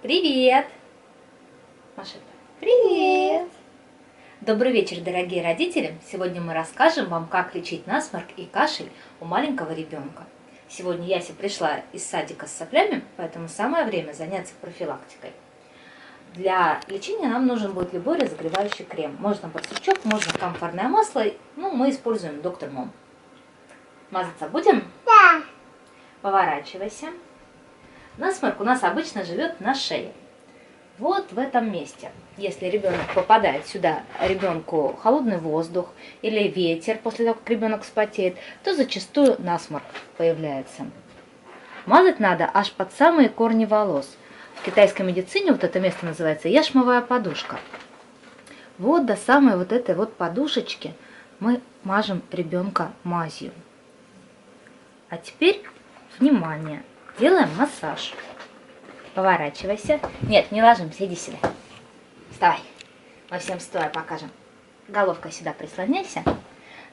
Привет! Маша, привет! Добрый вечер, дорогие родители! Сегодня мы расскажем вам, как лечить насморк и кашель у маленького ребенка. Сегодня Яся пришла из садика с соплями, поэтому самое время заняться профилактикой. Для лечения нам нужен будет любой разогревающий крем. Можно барсучок, можно камфорное масло, мы используем Доктор Мом. Мазаться будем? Да. Поворачивайся. Насморк у нас обычно живет на шее. Вот в этом месте. Если ребенок попадает сюда, ребенку холодный воздух или ветер после того, как ребенок вспотеет, то зачастую насморк появляется. Мазать надо аж под самые корни волос. В китайской медицине вот это место называется яшмовая подушка. Вот до самой вот этой вот подушечки мы мажем ребенка мазью. А теперь, внимание, делаем массаж. Поворачивайся. Нет, не ложимся, иди сюда. Вставай. Мы всем стоя покажем. Головкой сюда прислоняйся.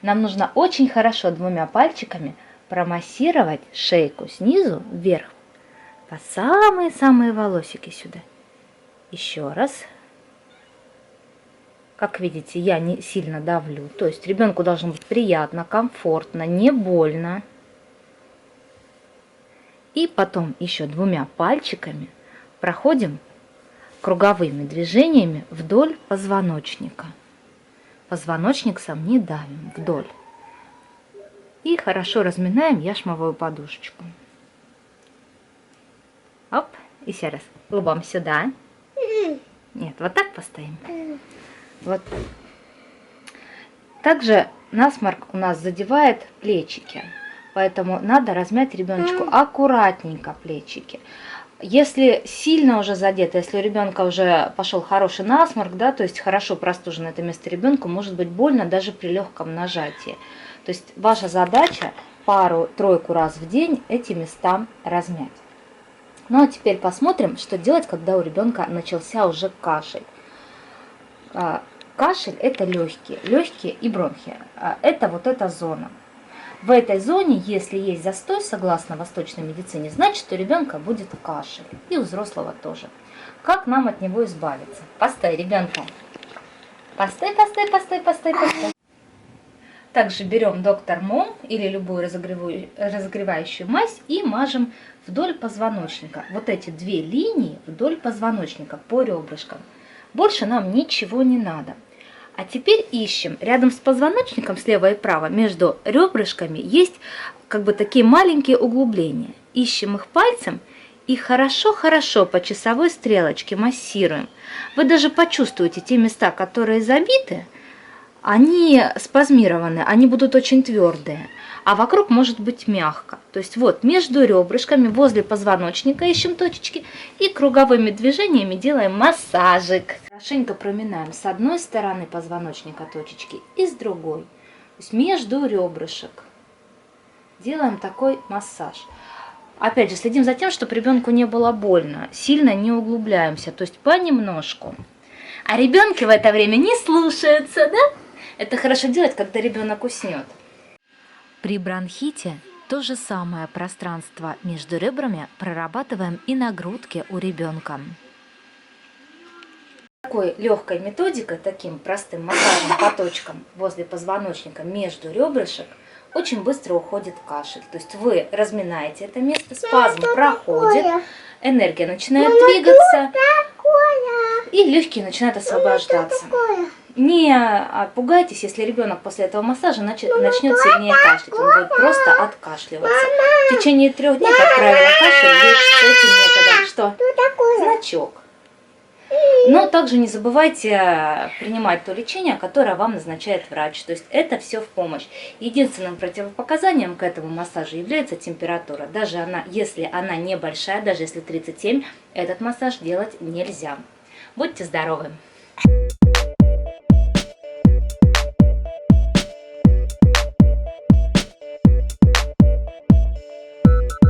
Нам нужно очень хорошо двумя пальчиками промассировать шейку снизу вверх. По самые-самые волосики сюда. Еще раз. Как видите, я не сильно давлю. То есть ребенку должно быть приятно, комфортно, не больно. И потом еще двумя пальчиками проходим круговыми движениями вдоль позвоночника. Позвоночник сам не давим, вдоль. И хорошо разминаем яшмовую подушечку. Оп, еще раз. Лбом сюда. Нет, вот так постоим. Вот. Также насморк у нас задевает плечики. Поэтому надо размять ребеночку аккуратненько плечики. Если сильно уже задето, если у ребенка уже пошел хороший насморк, да, то есть хорошо простужено это место ребенку, может быть больно даже при легком нажатии. То есть ваша задача пару-тройку раз в день эти места размять. Ну а теперь посмотрим, что делать, когда у ребенка начался уже кашель. Кашель это легкие и бронхи. Это вот эта зона. В этой зоне, если есть застой, согласно восточной медицине, значит, у ребенка будет кашель. И у взрослого тоже. Как нам от него избавиться? Постой, ребенка. Постой. Также берем Доктор Мом или любую разогревающую мазь и мажем вдоль позвоночника. Вот эти две линии вдоль позвоночника по ребрышкам. Больше нам ничего не надо. А теперь ищем. Рядом с позвоночником слева и право между ребрышками есть как бы такие маленькие углубления. Ищем их пальцем и хорошо-хорошо по часовой стрелочке массируем. Вы даже почувствуете те места, которые забиты, они спазмированы, они будут очень твердые, а вокруг может быть мягко. То есть вот между ребрышками, возле позвоночника ищем точечки и круговыми движениями делаем массажик. Хорошенько проминаем с одной стороны позвоночника точечки и с другой. То есть между ребрышек. Делаем такой массаж. Опять же, следим за тем, чтобы ребенку не было больно. Сильно не углубляемся, то есть понемножку. А ребенки в это время не слушаются, да? Это хорошо делать, когда ребенок уснет. При бронхите то же самое пространство между ребрами прорабатываем и на грудке у ребенка. Такой легкой методикой, таким простым массажем по точкам возле позвоночника между ребрышек очень быстро уходит кашель. То есть вы разминаете это место, спазм проходит, энергия начинает двигаться и легкие начинают освобождаться. Не пугайтесь, если ребенок после этого массажа начнет сильнее кашлять. Он будет просто откашливаться. В течение 3 дней, как правило, кашель лечится этим методом. Что? Значок. Но также не забывайте принимать то лечение, которое вам назначает врач. То есть это все в помощь. Единственным противопоказанием к этому массажу является температура. Даже если она небольшая, даже если 37, этот массаж делать нельзя. Будьте здоровы!